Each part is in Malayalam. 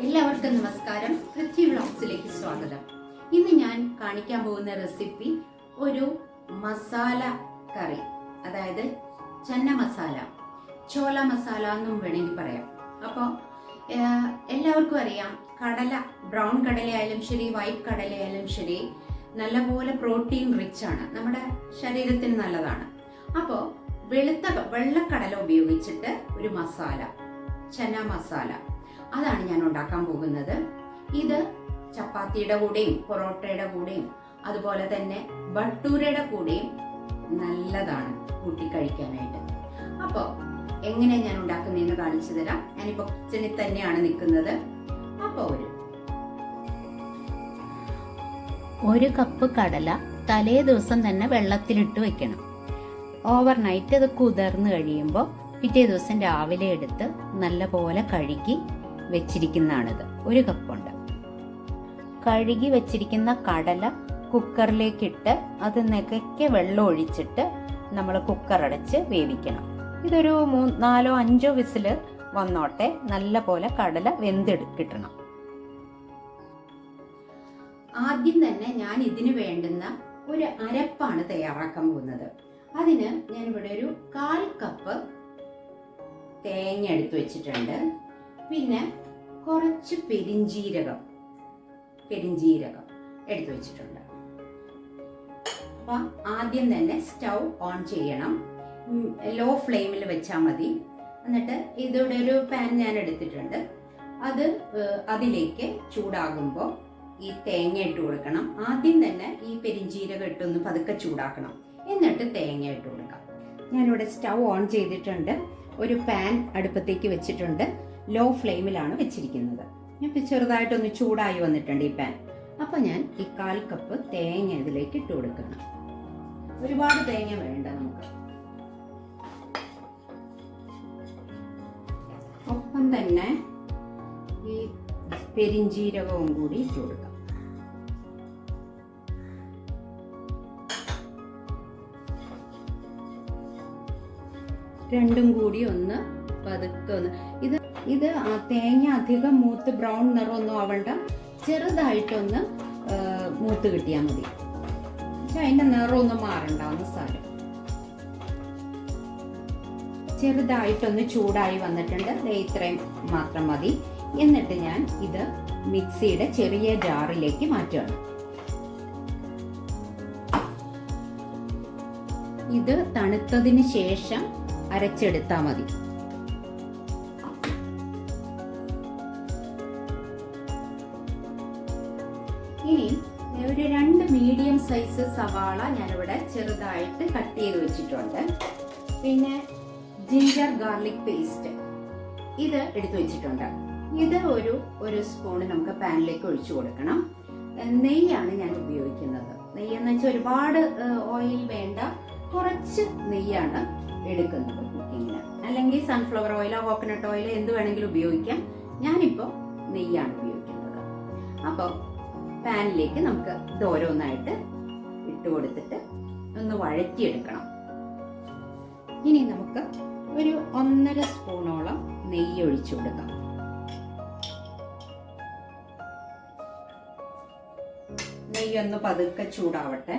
എല്ലാവർക്കും നമസ്കാരം. പൃഥ്വി വ്ളോഗ്സിലേക്ക് സ്വാഗതം. ഇന്ന് ഞാൻ കാണിക്കാൻ പോകുന്ന റെസിപ്പി ഒരു മസാല കറി, അതായത് ചന്ന മസാല, ചോല മസാല എന്നും വേണമെങ്കിൽ പറയാം. അപ്പോൾ എല്ലാവർക്കും അറിയാം, കടല, ബ്രൗൺ കടലയായാലും ശരി, വൈറ്റ് കടലയായാലും ശരി, നല്ലപോലെ പ്രോട്ടീൻ റിച്ച് ആണ്, നമ്മുടെ ശരീരത്തിന് നല്ലതാണ്. അപ്പോൾ വെള്ളക്കടല ഉപയോഗിച്ചിട്ട് ഒരു മസാല, ചന മസാല, അതാണ് ഞാൻ ഉണ്ടാക്കാൻ പോകുന്നത്. ഇത് ചപ്പാത്തിയുടെ കൂടെയും പൊറോട്ടയുടെ കൂടെയും അതുപോലെ തന്നെ ഭട്ടൂരയുടെ കൂടെയും നല്ലതാണ് കൂട്ടി കഴിക്കാനായിട്ട്. അപ്പോൾ എങ്ങനെ ഞാൻ ഉണ്ടാക്കുന്നതെന്ന് കാണിച്ചു തരാം. ഞാനിപ്പോൾ കിച്ചണിൽ തന്നെയാണ് നിൽക്കുന്നത്. അപ്പോൾ ഒരു കപ്പ് കടല തലേ ദിവസം തന്നെ വെള്ളത്തിലിട്ട് വെക്കണം. ഓവർനൈറ്റ് അത് കുതിർന്ന് കഴിയുമ്പോൾ പിറ്റേ ദിവസം രാവിലെ എടുത്ത് നല്ലപോലെ കഴുകി വെച്ചിരിക്കുന്നതാണിത്. ഒരു കപ്പുണ്ട്. കഴുകി വെച്ചിരിക്കുന്ന കടല കുക്കറിലേക്കിട്ട് അത് നികയ്ക്ക് വെള്ളം ഒഴിച്ചിട്ട് നമ്മൾ കുക്കർ അടച്ച് വേവിക്കണം. ഇതൊരു 4-5 വിസിൽ വന്നോട്ടെ. നല്ല പോലെ കടല കിട്ടണം. ആദ്യം തന്നെ ഞാൻ ഇതിന് വേണ്ടുന്ന ഒരു അരപ്പാണ് തയ്യാറാക്കാൻ പോകുന്നത്. അതിന് ഞാനിവിടെ ഒരു 1/4 കപ്പ് തേങ്ങ എടുത്തു വെച്ചിട്ടുണ്ട്. പിന്നെ കുറച്ച് പെരിഞ്ജീരകം എടുത്തു വെച്ചിട്ടുണ്ട്. അപ്പം ആദ്യം തന്നെ സ്റ്റൗ ഓൺ ചെയ്യണം. ലോ ഫ്ലെയിമിൽ വെച്ചാൽ മതി. എന്നിട്ട് ഇതോടെ ഒരു പാൻ ഞാൻ എടുത്തിട്ടുണ്ട്. അതിലേക്ക് ചൂടാകുമ്പോൾ ഈ തേങ്ങ ഇട്ട് കൊടുക്കണം. ആദ്യം തന്നെ ഈ പെരിഞ്ജീരകം ഇട്ടൊന്ന് പതുക്കെ ചൂടാക്കണം. എന്നിട്ട് തേങ്ങ ഇട്ട് കൊടുക്കാം. ഞാനിവിടെ സ്റ്റൗ ഓൺ ചെയ്തിട്ടുണ്ട്. ഒരു പാൻ അടുപ്പത്തേക്ക് വെച്ചിട്ടുണ്ട്. ലോ ഫ്ലെയിമിലാണ് വെച്ചിരിക്കുന്നത്. ഇപ്പം ചെറുതായിട്ടൊന്ന് ചൂടായി വന്നിട്ടുണ്ട് ഈ പാൻ. അപ്പം ഞാൻ ഈ 1/4 കപ്പ് തേങ്ങ ഇതിലേക്ക് ഇട്ട് കൊടുക്കണം. ഒരുപാട് തേങ്ങ വേണ്ട നമുക്ക്. ഒപ്പം തന്നെ ഈ പെരിഞ്ജീരകവും കൂടി ഇട്ട് കൊടുക്കാം. രണ്ടും കൂടി ഒന്ന് പതുക്കെ ഇത് തേങ്ങ അധികം മൂത്ത് ബ്രൗൺ നിറമൊന്നും ആവണ്ട. ചെറുതായിട്ടൊന്ന് മൂത്ത് കിട്ടിയാൽ മതി. പക്ഷെ അതിന്റെ നിറമൊന്നും മാറണ്ട, ഒന്ന് സാരം. ചെറുതായിട്ടൊന്ന് ചൂടായി വന്നിട്ടുണ്ട്. ഇത്രയും മാത്രം മതി. എന്നിട്ട് ഞാൻ ഇത് മിക്സിയുടെ ചെറിയ ജാറിലേക്ക് മാറ്റുകയാണ്. ഇത് തണുത്തതിന് ശേഷം അരച്ചെടുത്താൽ മതി. ഇനി ഒരു 2 മീഡിയം സൈസ് സവാള ഞാനിവിടെ ചെറുതായിട്ട് കട്ട് ചെയ്ത് വെച്ചിട്ടുണ്ട്. പിന്നെ ജിഞ്ചർ ഗാർലിക് പേസ്റ്റ് ഇത് എടുത്തു വെച്ചിട്ടുണ്ട്. ഇത് ഒരു സ്പൂൺ നമുക്ക് പാനിലേക്ക് ഒഴിച്ചു കൊടുക്കണം. നെയ്യാണ് ഞാൻ ഉപയോഗിക്കുന്നത്. നെയ്യെന്ന് വെച്ചാൽ ഒരുപാട് ഓയിൽ വേണ്ട, കുറച്ച് നെയ്യാണ് എടുക്കുന്നത് കുക്കിങ്ങിന്. അല്ലെങ്കിൽ സൺഫ്ലവർ ഓയിലോ കോക്കനട്ട് ഓയിലോ എന്ത് വേണമെങ്കിലും ഉപയോഗിക്കാം. ഞാനിപ്പോൾ നെയ്യാണ് ഉപയോഗിക്കുന്നത്. അപ്പോൾ പാനിലേക്ക് നമുക്ക് ഇത് ഓരോന്നായിട്ട് ഇട്ട് കൊടുത്തിട്ട് ഒന്ന് വഴറ്റിയെടുക്കണം. ഇനി നമുക്ക് ഒരു 1.5 സ്പൂണോളം നെയ്യ് ഒഴിച്ചു കൊടുക്കാം. നെയ്യൊന്ന് പതുക്കെ ചൂടാവട്ടെ.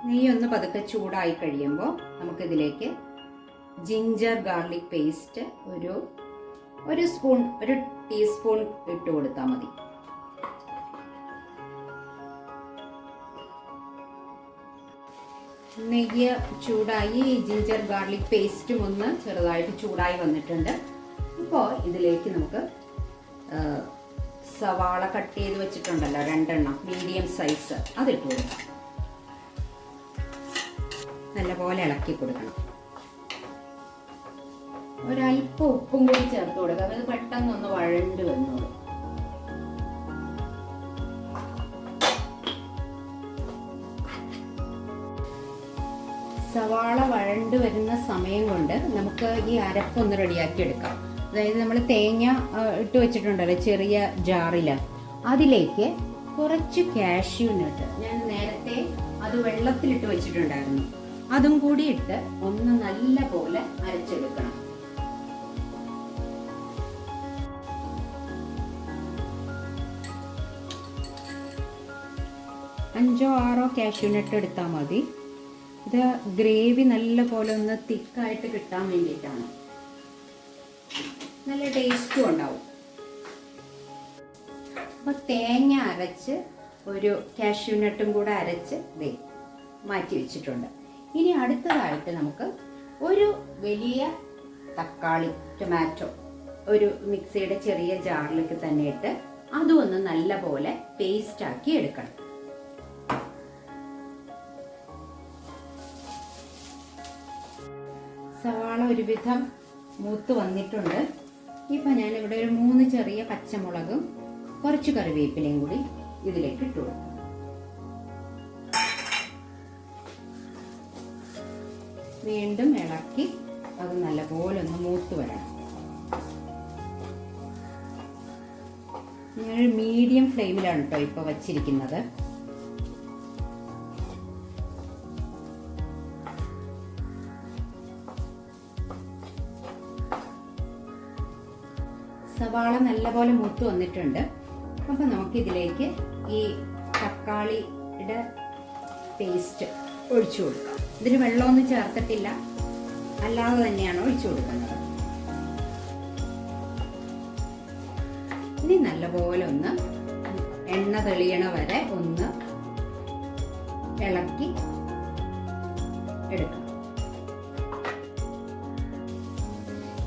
നെയ്യൊന്ന് പതുക്കെ ചൂടായി കഴിയുമ്പോൾ നമുക്കിതിലേക്ക് ജിഞ്ചർ ഗാർലിക് പേസ്റ്റ് ഒരു ടീസ്പൂൺ ഇട്ട് കൊടുത്താൽ മതി. നെയ്യ് ചൂടായി, ജിഞ്ചർ ഗാർലിക് പേസ്റ്റും ഒന്ന് ചെറുതായിട്ട് ചൂടായി വന്നിട്ടുണ്ട്. ഇപ്പോൾ ഇതിലേക്ക് നമുക്ക് സവാള കട്ട് ചെയ്ത് വെച്ചിട്ടുണ്ടല്ലോ, 2 മീഡിയം സൈസ്, അതിട്ട് കൊടുക്കാം. നല്ലപോലെ ഇളക്കി കൊടുക്കണം. ഒരല്പം ഉപ്പും കൂടി ചേർത്ത് കൊടുക്കുക. അത് പെട്ടെന്നൊന്ന് വഴണ്ട് വന്നോളൂ. സവാള വഴണ്ട് വരുന്ന സമയം കൊണ്ട് നമുക്ക് ഈ അരപ്പൊന്ന് റെഡിയാക്കി എടുക്കാം. അതായത് നമ്മൾ തേങ്ങ ഇട്ട് വെച്ചിട്ടുണ്ടല്ലോ ചെറിയ ജാറിൽ, അതിലേക്ക് കുറച്ച് കാഷ്യൂ നട്ട്, ഞാൻ നേരത്തെ അത് വെള്ളത്തിലിട്ട് വെച്ചിട്ടുണ്ടായിരുന്നു. അതും കൂടി ഇട്ട് ഒന്ന് നല്ല പോലെ അരച്ചെടുക്കണം. അഞ്ചോ ആറോ കാഷ്യൂനട്ട് എടുത്താൽ മതി. ഇത് ഗ്രേവി നല്ല പോലെ ഒന്ന് തിക്കായിട്ട് കിട്ടാൻ വേണ്ടിയിട്ടാണ്. നല്ല ടേസ്റ്റും ഉണ്ടാവും. അപ്പോൾ തേങ്ങ അരച്ച് ഒരു കാഷ്യൂനട്ടും കൂടെ അരച്ച് മാറ്റി വെച്ചിട്ടുണ്ട്. ഇനി അടുത്തതായിട്ട് നമുക്ക് ഒരു വലിയ തക്കാളി, ടൊമാറ്റോ ഒരു മിക്സിയുടെ ചെറിയ ജാറിലേക്ക് തന്നെ ഇട്ട് അതും ഒന്ന് നല്ല പോലെ പേസ്റ്റ് ആക്കി എടുക്കണം. സവാള ഒരുവിധം മൂത്ത് വന്നിട്ടുണ്ട്. ഇപ്പം ഞാനിവിടെ ഒരു 3 ചെറിയ പച്ചമുളകും കുറച്ച് കറിവേപ്പിലയും കൂടി ഇതിലേക്ക് ഇട്ടു കൊടുക്കും. വീണ്ടും ഇളക്കി അത് നല്ലപോലെ ഒന്ന് മൂത്ത് വരണം. ഞാനൊരു മീഡിയം ഫ്ലെയിമിലാണ് കേട്ടോ ഇപ്പോൾ വച്ചിരിക്കുന്നത്. സവാള നല്ലപോലെ മൂത്ത് വന്നിട്ടുണ്ട്. അപ്പം നമുക്കിതിലേക്ക് ഈ തക്കാളിയുടെ പേസ്റ്റ് ഒഴിച്ചു കൊടുക്കാം. ഇതിന് വെള്ളമൊന്നും ചേർത്തിട്ടില്ല, അല്ലാതെ തന്നെയാണ് ഒഴിച്ചു കൊടുക്കുന്നത്. ഇനി നല്ലപോലെ ഒന്ന് എണ്ണ തെളിയണ വരെ ഒന്ന് ഇളക്കി എടുക്കണം.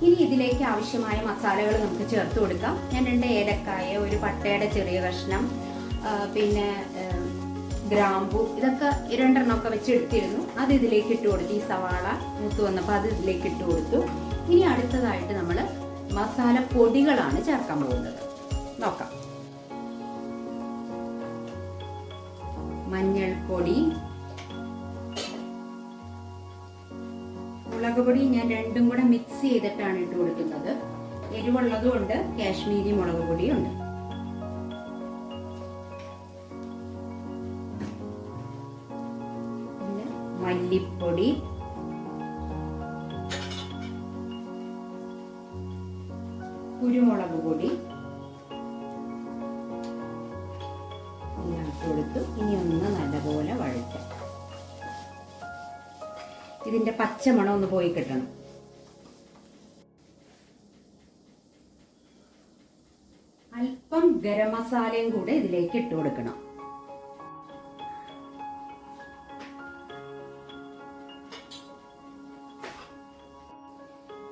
ഇനി ഇതിലേക്ക് ആവശ്യമായ മസാലകൾ നമുക്ക് ചേർത്ത് കൊടുക്കാം. ഞാൻ 2 ഏലക്കായ, ഒരു പട്ടയുടെ ചെറിയ കഷ്ണം, പിന്നെ ഗ്രാമ്പു, ഇതൊക്കെ 2 എണ്ണമൊക്കെ വെച്ച് എടുത്തിരുന്നു. അത് ഇതിലേക്ക് ഇട്ട് കൊടുത്തു. ഈ സവാള മൂത്ത് വന്നപ്പോൾ അത് ഇതിലേക്ക് ഇട്ട് കൊടുത്തു. ഇനി അടുത്തതായിട്ട് നമ്മൾ മസാല പൊടികളാണ് ചേർക്കാൻ പോകുന്നത്. നോക്കാം. മഞ്ഞൾപ്പൊടി, മുളക് പൊടി ഞാൻ രണ്ടും കൂടെ മിക്സ് ചെയ്തിട്ടാണ് ഇട്ട് കൊടുക്കുന്നത്. എരിവുള്ളതും ഉണ്ട്, കാശ്മീരി മുളക് പൊടിയും ഉണ്ട്. പിന്നെ മല്ലിപ്പൊടി, കുരുമുളക് പൊടി എല്ലാം ഇട്ട് കൊടുത്തു. ഇനി ഒന്ന് നല്ലപോലെ വഴറ്റാം. ഇതിന്റെ പച്ചമണം ഒന്ന് പോയി കിട്ടണം. അല്പം ഗരം മസാലയും കൂടെ ഇതിലേക്ക് ഇട്ട് കൊടുക്കണം.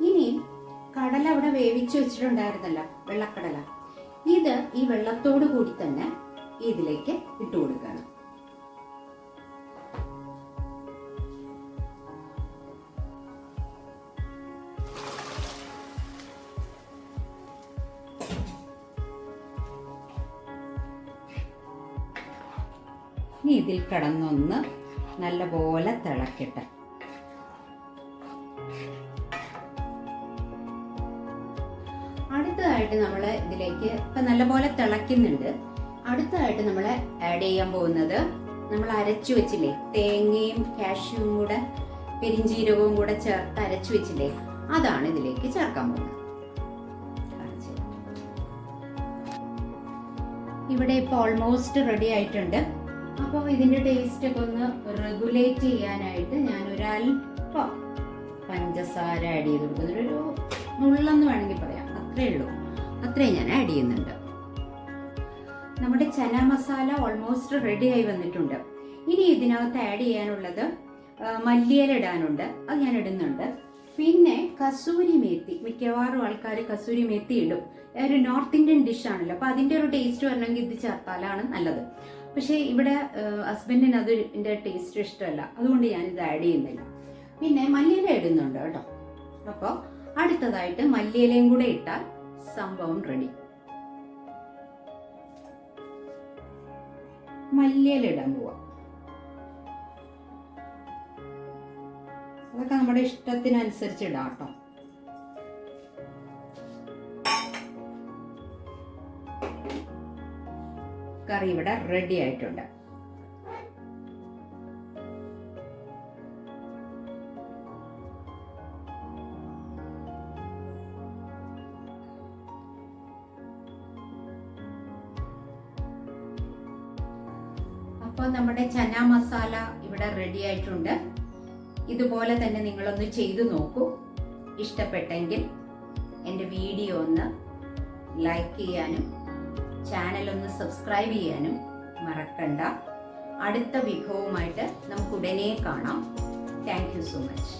ഇനി കടല അവിടെ വേവിച്ചു വെച്ചിട്ടുണ്ടായിരുന്നല്ലോ, വെള്ളക്കടല, ഇത് ഈ വെള്ളത്തോട് കൂടി തന്നെ ഇതിലേക്ക് ഇട്ട് കൊടുക്കണം. ഇനി ഇതിൽ കിടന്നൊന്ന് നല്ലപോലെ തിളക്കട്ടെ. അടുത്തതായിട്ട് നമ്മൾ ഇതിലേക്ക് ഇപ്പം നല്ലപോലെ തിളയ്ക്കുന്നുണ്ട്. അടുത്തതായിട്ട് നമ്മൾ ആഡ് ചെയ്യാൻ പോകുന്നത് നമ്മൾ അരച്ചു വെച്ചില്ലേ, തേങ്ങയും കാഷ്യൂവും കൂടെ പെരിഞ്ചീരകവും കൂടെ ചേർത്ത് അരച്ചു വെച്ചില്ലേ, അതാണ് ഇതിലേക്ക് ചേർക്കാൻ പോകുന്നത്. ഇവിടെ ഇപ്പോൾ ഓൾമോസ്റ്റ് റെഡി ആയിട്ടുണ്ട്. അപ്പോൾ ഇതിൻ്റെ ടേസ്റ്റ് ഒക്കെ ഒന്ന് റെഗുലേറ്റ് ചെയ്യാനായിട്ട് ഞാൻ ഒരല്പം പഞ്ചസാര ആഡ് ചെയ്ത് കൊടുക്കുന്നുണ്ട്. ഒരു നുള്ളെന്ന് വേണമെങ്കിൽ പറയാം, അത്രേ ഉള്ളൂ. അത്രയും ഞാൻ ആഡ് ചെയ്യുന്നുണ്ട്. നമ്മുടെ ചന മസാല ഓൾമോസ്റ്റ് റെഡി ആയി വന്നിട്ടുണ്ട്. ഇനി ഇതിനകത്ത് ആഡ് ചെയ്യാനുള്ളത് മല്ലിയില ഇടാനുണ്ട്, അത് ഞാൻ ഇടുന്നുണ്ട്. പിന്നെ കസൂരി മേത്തി, മിക്കവാറും ആൾക്കാർ കസൂരി മേത്തി ഇടും. ഒരു നോർത്ത് ഇന്ത്യൻ ഡിഷാണല്ലോ, അപ്പോൾ അതിൻ്റെ ഒരു ടേസ്റ്റ് വരണമെങ്കിൽ ഇത് ചേർത്താലാണ് നല്ലത്. പക്ഷേ ഇവിടെ ഹസ്ബൻഡിന് അതിൻ്റെ ടേസ്റ്റ് ഇഷ്ടമല്ല, അതുകൊണ്ട് ഞാനിത് ആഡ് ചെയ്യുന്നില്ല. പിന്നെ മല്ലിയില ഇടുന്നുണ്ട് കേട്ടോ. അപ്പോൾ അടുത്തതായിട്ട് മല്ലിയിലയും കൂടെ ഇട്ടാൽ സംഭവം റെഡി. മല്ലിയില ഇടാൻ പോവാം. അതൊക്കെ നമ്മുടെ ഇഷ്ടത്തിനനുസരിച്ച് ഇടാം കേട്ടോ. കറി ഇവിടെ റെഡി ആയിട്ടുണ്ട്. അപ്പോൾ നമ്മുടെ ചന മസാല ഇവിടെ റെഡി ആയിട്ടുണ്ട്. ഇതുപോലെ തന്നെ നിങ്ങളൊന്ന് ചെയ്തു നോക്കൂ. ഇഷ്ടപ്പെട്ടെങ്കിൽ എൻ്റെ വീഡിയോ ഒന്ന് ലൈക്ക് ചെയ്യാനും ചാനൽ ഒന്ന് സബ്സ്ക്രൈബ് ചെയ്യാനും മറക്കണ്ട. അടുത്ത വിഭവമായിട്ട് നമുക്ക് ഉടനെ കാണാം. Thank you so much.